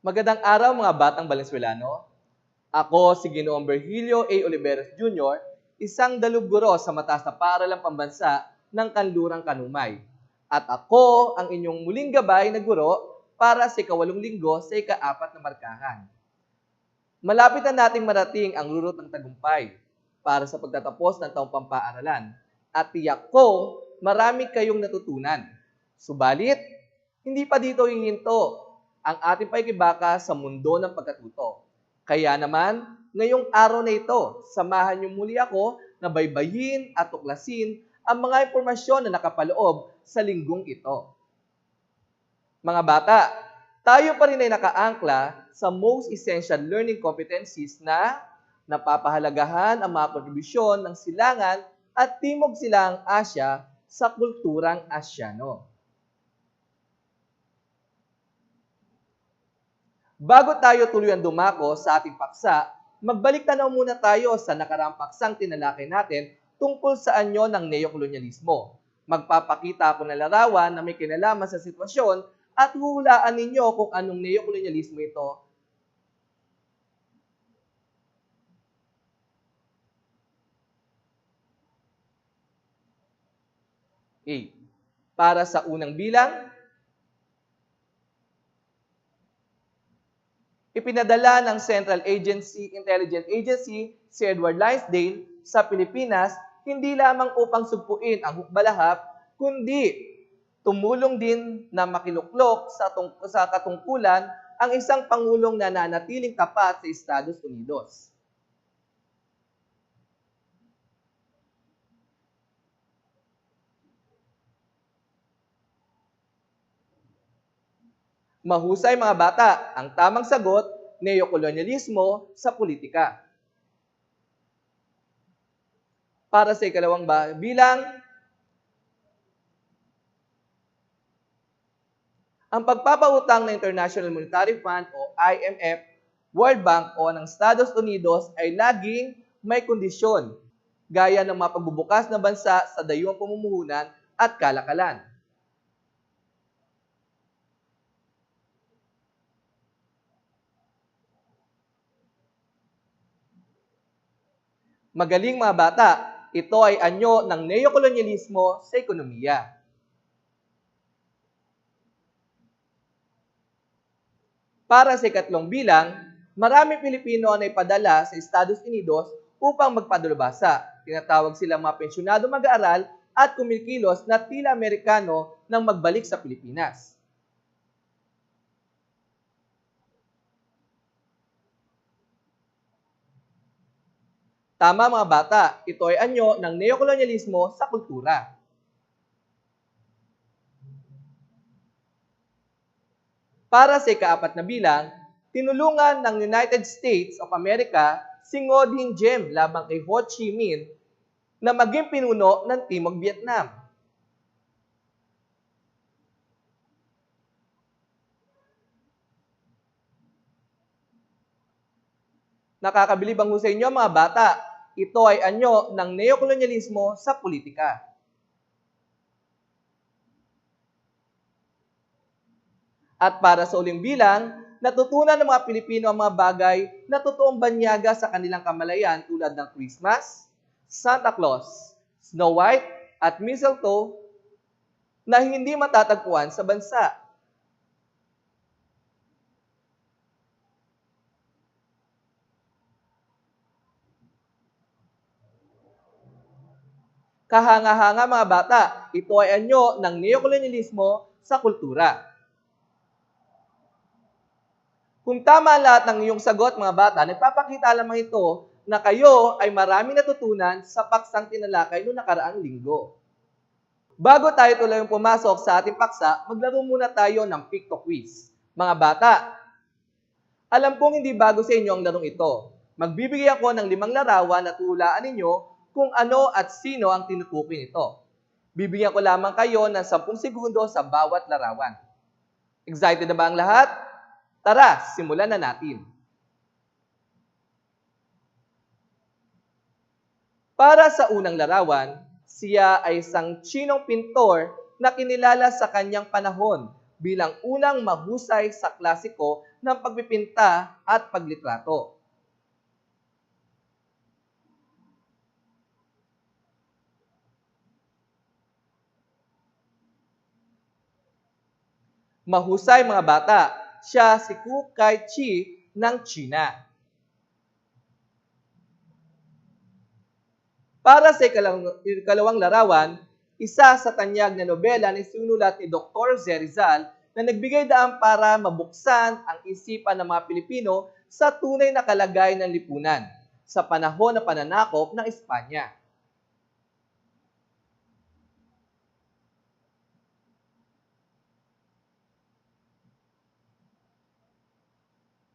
Magandang araw mga batang Valenzuelano. Ako si Ginoong Virgilio A. Oliveros Jr., isang dalubguro sa mataas na paaralang pambansa ng Kanlurang Kanumay. At ako ang inyong muling gabay na guro para sa ika-8 linggo sa ika-4 na markahan. Malapit na nating marating ang rurot ng tagumpay para sa pagtatapos ng taong pampaaralan. At tiyak ko, marami kayong natutunan. Subalit, hindi pa dito hihinto ang ating paikibaka sa mundo ng pagkatuto. Kaya naman, ngayong araw na ito, samahan niyo muli ako na baybayin at tuklasin ang mga impormasyon na nakapaloob sa linggong ito. Mga bata, tayo pa rin ay nakaangkla sa most essential learning competencies na napapahalagahan ang mga kontribusyon ng Silangan at Timog Silangang Asya sa kulturang Asyano. Bago tayo tuluyan dumako sa ating paksa, magbalik tanaw muna tayo sa nakaraang paksang tinalakay natin tungkol sa anyo ng neokolonyalismo. Magpapakita ako ng larawan na may kinalaman sa sitwasyon at huhulaan ninyo kung anong neokolonyalismo ito. A. Para sa unang bilang, ipinadala ng Central Intelligence Agency si Edward Lansdale sa Pilipinas hindi lamang upang sugpuin ang hukbalahap, kundi tumulong din na makiluklok sa katungkulan ang isang pangulong na nanatiling tapat sa Estados Unidos. Mahusay mga bata, ang tamang sagot, neokolonyalismo sa politika. Para sa ikalawang bilang, ang pagpapautang ng International Monetary Fund o IMF, World Bank o ng Estados Unidos ay laging may kondisyon, gaya ng mga pagbubukas na bansa sa dayuhang pamumuhunan at kalakalan. Magaling mga bata, ito ay anyo ng neokolonyalismo sa ekonomiya. Para sa ikatlong bilang, maraming Pilipino ang naipadala sa Estados Unidos upang magpadalubhasa. Tinatawag silang mga pensyonado mag-aaral at kumikilos na tila Amerikano nang magbalik sa Pilipinas. Tama mga bata, ito ay anyo ng neokolonyalismo sa kultura. Para sa ika-4 na bilang, tinulungan ng United States of America si Ngo Dinh Diem labang kay Ho Chi Minh na maging pinuno ng Timog Vietnam. Nakakabilib ang husay nyo mga bata. Ito ay anyo ng neokolonyalismo sa politika. At para sa uling bilang, natutunan ng mga Pilipino ang mga bagay na totoong banyaga sa kanilang kamalayan tulad ng Christmas, Santa Claus, Snow White, at mistletoe na hindi matatagpuan sa bansa. Kahanga-hanga mga bata, ito ay anyo ng neokolonyalismo sa kultura. Kung tama lahat ng iyong sagot mga bata, nagpapakita lamang ito na kayo ay maraming natutunan sa paksang tinalakay noong nakaraang linggo. Bago tayo tuloy pumasok sa ating paksa, maglaro muna tayo ng Picto Quiz. Mga bata, alam kong hindi bago sa inyo ang larong ito. Magbibigay ako ng 5 larawan at hulaan ninyo kung ano at sino ang tinutukoy nito. Bibigyan ko lamang kayo ng 10 segundo sa bawat larawan. Excited na ba ang lahat? Tara, simulan na natin. Para sa unang larawan, siya ay isang Chinong pintor na kinilala sa kanyang panahon bilang unang mahusay sa klasiko ng pagpipinta at paglitrato. Mahusay mga bata, siya si Ku Kai-chi ng China. Para sa ikalawang larawan, isa sa tanyag na nobela na sinulat ni Dr. Zerizal na nagbigay daan para mabuksan ang isipan ng mga Pilipino sa tunay na kalagayan ng lipunan sa panahon ng pananakop ng Espanya.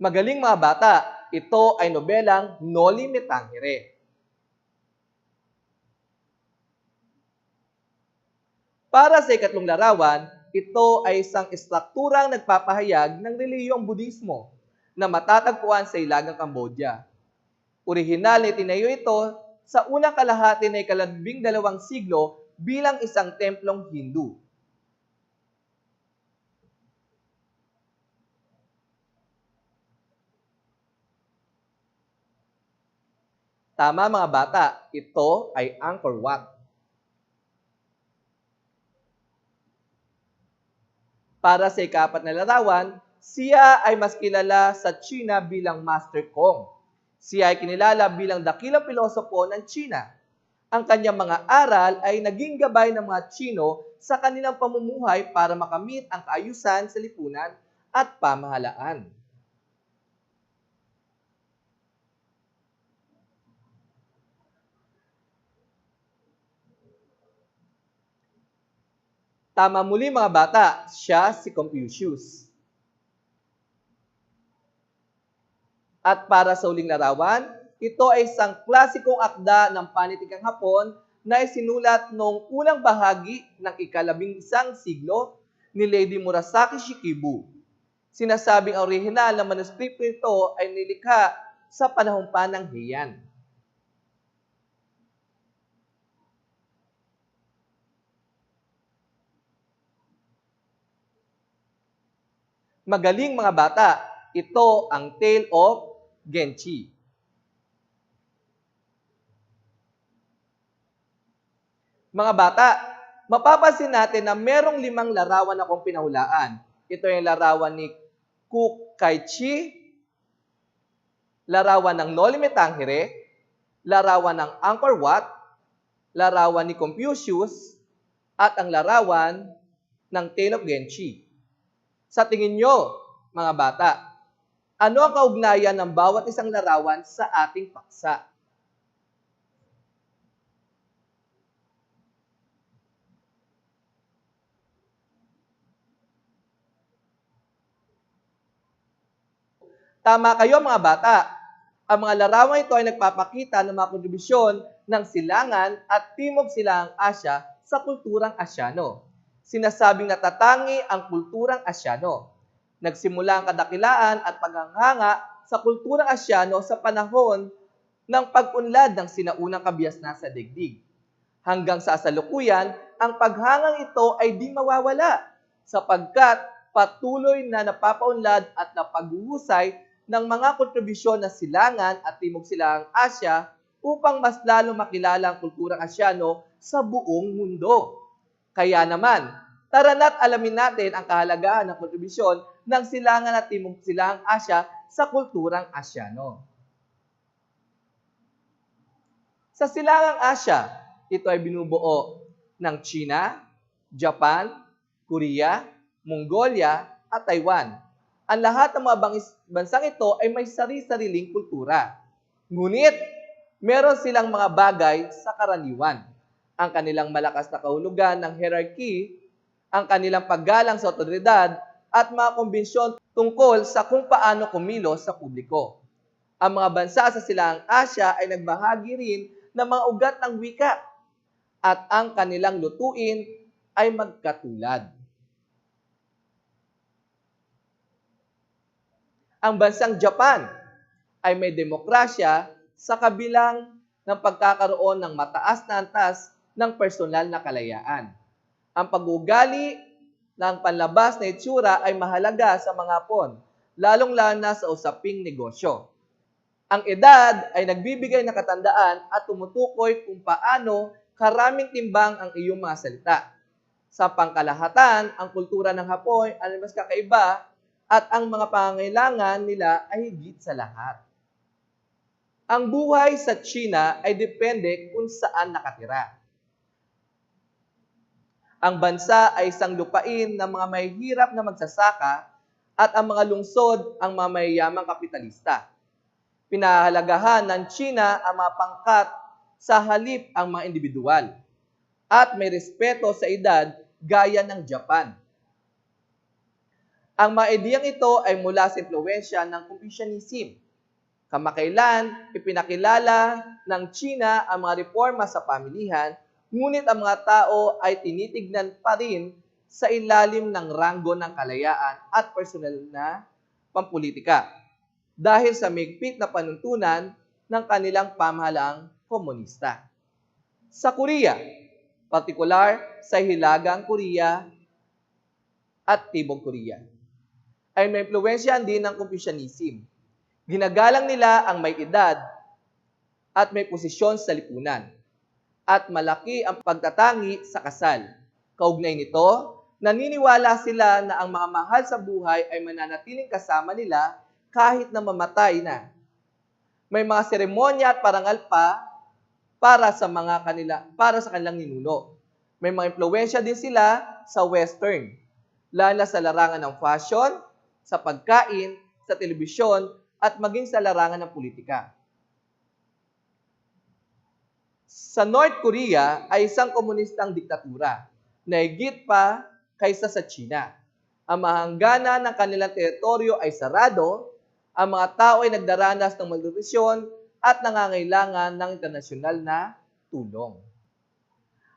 Magaling mga bata, ito ay nobelang Noli Me Tangere. Para sa ikatlong larawan, ito ay isang estrukturang nagpapahayag ng reliyong Budismo na matatagpuan sa Ilagang Cambodia. Orihinal na itinayo ito sa unang kalahati ng ika-12 siglo bilang isang templong Hindu. Tama mga bata, ito ay Angkor Wat. Para sa ikapat na larawan, siya ay mas kilala sa China bilang Master Kong. Siya ay kinilala bilang dakilang pilosopo ng China. Ang kanyang mga aral ay naging gabay ng mga Chino sa kanilang pamumuhay para makamit ang kaayusan sa lipunan at pamahalaan. Tama muli mga bata, siya si Confucius. At para sa uling larawan, ito ay isang klasikong akda ng panitikang Hapon na isinulat noong unang bahagi ng ika-11 siglo ni Lady Murasaki Shikibu. Sinasabing ang orihinal na manuskripto nito ay nilikha sa panahon pa ng Heian. Magaling mga bata, ito ang Tale of Genchi. Mga bata, mapapansin natin na merong 5 larawan akong pinahulaan. Ito yung larawan ni Ku Kai-chi, larawan ng Noli Me Tangere, larawan ng Angkor Wat, larawan ni Confucius, at ang larawan ng Tale of Genchi. Sa tingin nyo, mga bata, ano ang kaugnayan ng bawat isang larawan sa ating paksa? Tama kayo mga bata. Ang mga larawan ito ay nagpapakita ng mga kontribusyon ng Silangan at Timog Silangang Asya sa kulturang Asyano. Sinasabing natatangi ang kulturang Asyano. Nagsimula ang kadakilaan at paghahanga sa kulturang Asyano sa panahon ng pag-unlad ng sinaunang kabiasnan sa daigdig. Hanggang sa kasalukuyan, ang paghangang ito ay di mawawala sapagkat patuloy na napapaunlad at napaghuhusay ng mga kontribusyon ng Silangan at Timog Silangang Asya upang mas lalo makilala ang kulturang Asyano sa buong mundo. Kaya naman, tara na't alamin natin ang kahalagahan ng kontribusyon ng Silangan at Timog Silangang Asya sa kulturang Asyano. Sa Silangang Asya, ito ay binubuo ng China, Japan, Korea, Mongolia, at Taiwan. Ang lahat ng mga bansang ito ay may sari-sariling kultura. Ngunit, meron silang mga bagay sa karaniwan. Ang kanilang malakas na kahulugan ng hierarchy, ang kanilang paggalang sa otoridad, at mga kombensyon tungkol sa kung paano kumilos sa publiko. Ang mga bansa sa Silangang Asya ay nagbahagi rin ng mga ugat ng wika at ang kanilang lutuin ay magkatulad. Ang bansang Japan ay may demokrasya sa kabilang ng pagkakaroon ng mataas na antas ng personal na kalayaan. Ang pag-uugali na ang panlabas na itsura ay mahalaga sa mga Hapon, lalong-lalo na sa usaping negosyo. Ang edad ay nagbibigay ng katandaan at tumutukoy kung paano karaming timbang ang iyong mga salita. Sa pangkalahatan, ang kultura ng Hapon ay mas kakaiba at ang mga pangangailangan nila ay higit sa lahat. Ang buhay sa China ay depende kung saan nakatira. Ang bansa ay isang lupain ng mga mahihirap na magsasaka at ang mga lungsod ang mga mayayamang kapitalista. Pinahahalagahan ng China ang mga pangkat sa halip ang mga individual at may respeto sa edad gaya ng Japan. Ang mga ideyang ito ay mula sa impluwensya ng Confucianism. Kamakailan, ipinakilala ng China ang mga reforma sa pamilihan, ngunit ang mga tao ay tinitignan pa rin sa ilalim ng ranggo ng kalayaan at personal na pampolitika dahil sa migpit na panuntunan ng kanilang pamahalaang komunista. Sa Korea, partikular sa Hilagang Korea at Tibok Korea, ay may impluwensyahan din ng Confucianism. Ginagalang nila ang may edad at may posisyon sa lipunan at malaki ang pagtatangi sa kasal. Kaugnay nito, naniniwala sila na ang mga mahal sa buhay ay mananatiling kasama nila kahit na mamatay na. May mga seremonya at parangal pa para sa kanilang ninuno. May mga impluwensya din sila sa Western, lalo sa larangan ng fashion, sa pagkain, sa telebisyon, at maging sa larangan ng politika. Sa North Korea ay isang komunistang diktatura na higit pa kaysa sa China. Ang mahanggana ng kanilang teritoryo ay sarado, ang mga tao ay nagdaranas ng malnutrisyon at nangangailangan ng internasyonal na tulong.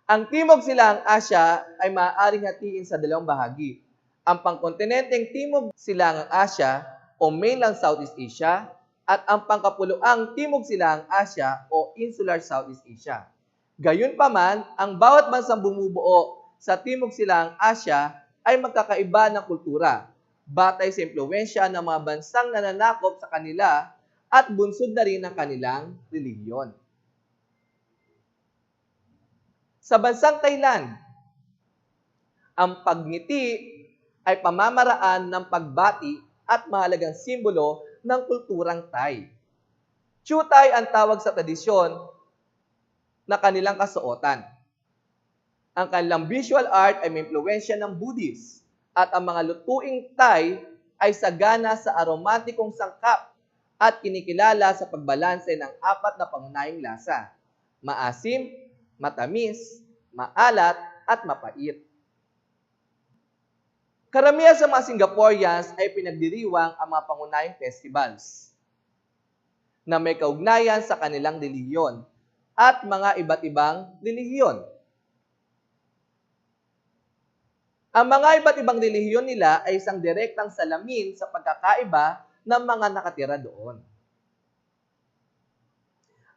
Ang Timog Silangang Asya ay maaaring hatiin sa dalawang bahagi. Ang pangkontinenteng Timog Silangang Asya o mainland Southeast Asia at ang pangkapuluang Timog Silangang Asya o insular Southeast Asia. Gayunpaman, ang bawat bansang bumubuo sa Timog Silangang Asya ay magkakaiba ng kultura, batay sa impluwensya ng mga bansang nananakop sa kanila at bunsod na rin ng kanilang relihiyon. Sa bansang Thailand, ang pagngiti ay pamamaraan ng pagbati at mahalagang simbolo ng kulturang Thai. Chutai ang tawag sa tradisyon na kanilang kasuotan. Ang kanilang visual art ay may impluwensya ng Buddhist at ang mga lutuing Thai ay sagana sa aromatikong sangkap at kinikilala sa pagbalanse ng apat na pangunahing lasa: maasim, matamis, maalat, at mapait. Karamihan sa mga Singaporeans ay pinagdiriwang ang mga pangunahing festivals na may kaugnayan sa kanilang relihiyon at mga iba't ibang relihiyon. Ang mga iba't ibang relihiyon nila ay isang direktang salamin sa pagkakaiba ng mga nakatira doon.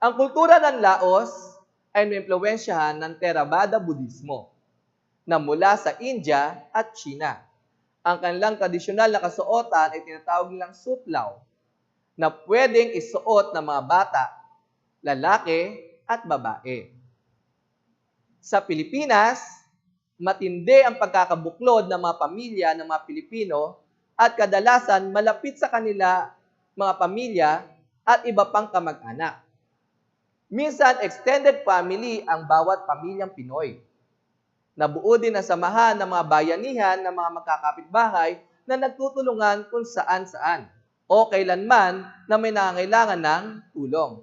Ang kultura ng Laos ay naimpluwensyahan ng Theravada Buddhismo na mula sa India at China. Ang kanilang tradisyonal na kasuotan ay tinatawag nilang sutlaw na pwedeng isuot ng mga bata, lalaki at babae. Sa Pilipinas, matindi ang pagkakabuklod ng mga pamilya ng mga Pilipino at kadalasan malapit sa kanila mga pamilya at iba pang kamag-anak. Minsan, extended family ang bawat pamilyang Pinoy. Nabuo din ang samahan ng mga bayanihan ng mga magkakapitbahay na nagtutulungan kung saan-saan o kailanman na may nangangailangan ng tulong.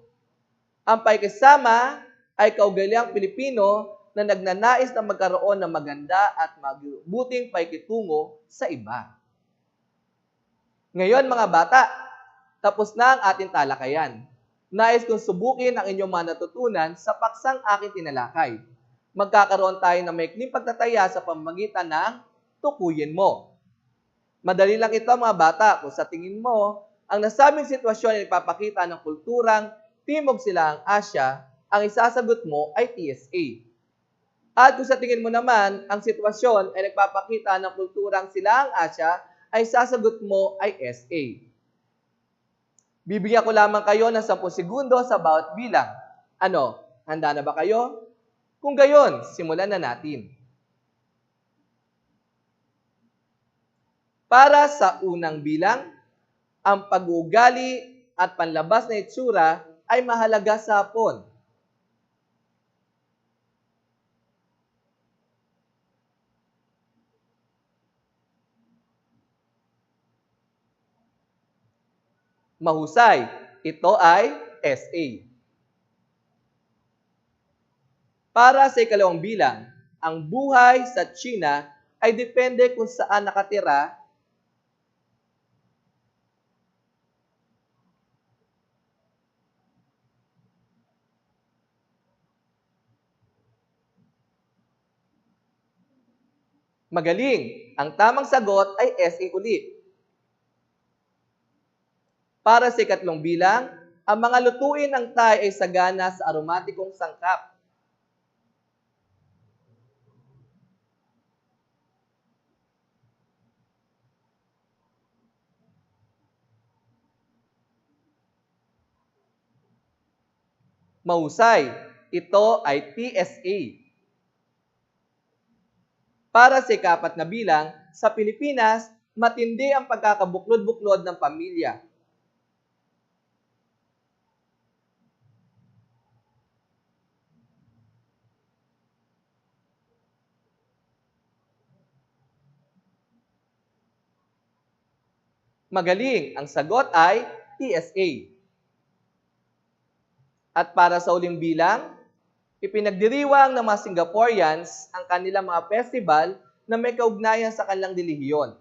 Ang pakikisama ay kaugaliang Pilipino na nagnanais na magkaroon ng maganda at mabuting pakikitungo sa iba. Ngayon mga bata, tapos na ang ating talakayan. Nais kong subukin ang inyong mga natutunan sa paksang aking tinalakay. Magkakaroon tayo ng maikling pagtataya sa pamamagitan ng tukuyin mo. Madali lang ito mga bata kung sa tingin mo, ang nasabing sitwasyon ay ipapakita ng kulturang Timog Silangang Asya, ang isasagot mo ay TSA. At kung sa tingin mo naman, ang sitwasyon ay nagpapakita ng kulturang Silangang Asya, ay sasagot mo ay SA. Bibigyan ko lamang kayo ng 10 segundo sa bawat bilang. Ano, handa na ba kayo? Kung gayon, simulan na natin. Para sa unang bilang, ang pag-uugali at panlabas na itsura ay mahalaga sa hapon. Mahusay, ito ay SA. Para sa ikalawang bilang, ang buhay sa China ay depende kung saan nakatira magaling. Ang tamang sagot ay SA ulit. Para sa ikatlong bilang, ang mga lutuin ng Thai ay sagana sa aromatikong sangkap. Mahusay, ito ay TSA. Para sa ikapat na bilang, sa Pilipinas, matindi ang pagkakabuklod-buklod ng pamilya. Magaling, ang sagot ay TSA. At para sa uling bilang, ipinagdiriwang ng mga Singaporeans ang kanilang mga festival na may kaugnayan sa kanilang relihiyon.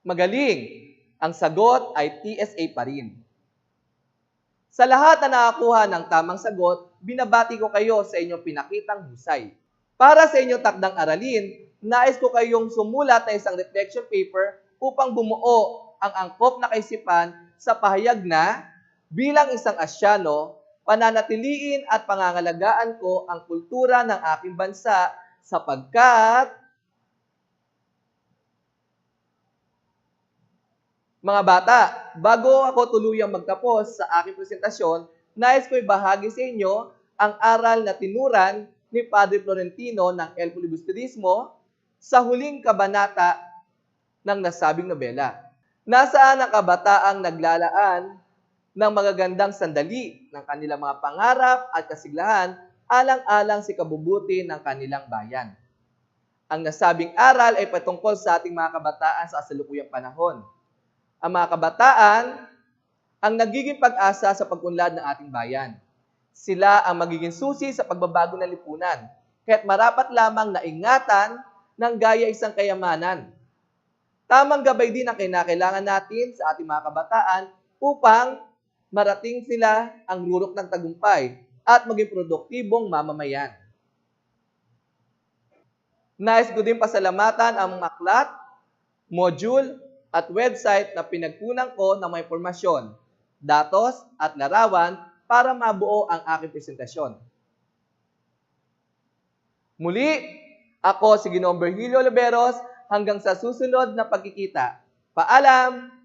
Magaling, ang sagot ay TSA pa rin. Sa lahat na nakakuha ng tamang sagot, binabati ko kayo sa inyong pinakitang husay. Para sa inyong takdang aralin, nais ko kayong sumulat ng isang reflection paper upang bumuo ang angkop na kaisipan sa pahayag na bilang isang Asyano, pananatiliin at pangangalagaan ko ang kultura ng aking bansa sapagkat mga bata, bago ako tuluyang magtapos sa aking presentasyon, nais ko ibahagi sa inyo ang aral na tinuran ni Padre Florentino ng El Filibusterismo sa huling kabanata ng nasabing nobela. Nasaan ang kabataang naglalaan ng magagandang sandali ng kanilang mga pangarap at kasiglahan alang-alang si kabubuti ng kanilang bayan. Ang nasabing aral ay patungkol sa ating mga kabataan sa kasalukuyang panahon. Ang mga kabataan ang nagiging pag-asa sa pag-unlad ng ating bayan. Sila ang magiging susi sa pagbabago ng lipunan, kaya't marapat lamang na ingatan ng gaya isang kayamanan. Tamang gabay din ang kinakailangan natin sa ating mga kabataan upang marating sila ang rurok ng tagumpay at maging produktibong mamamayan. Nais ko din pasalamatan ang mga aklat, module, at website na pinagkunan ko ng mga impormasyon, datos at larawan para mabuo ang aking presentasyon. Muli, ako si Ginoong Virgilio Oliveros hanggang sa susunod na pagkikita. Paalam!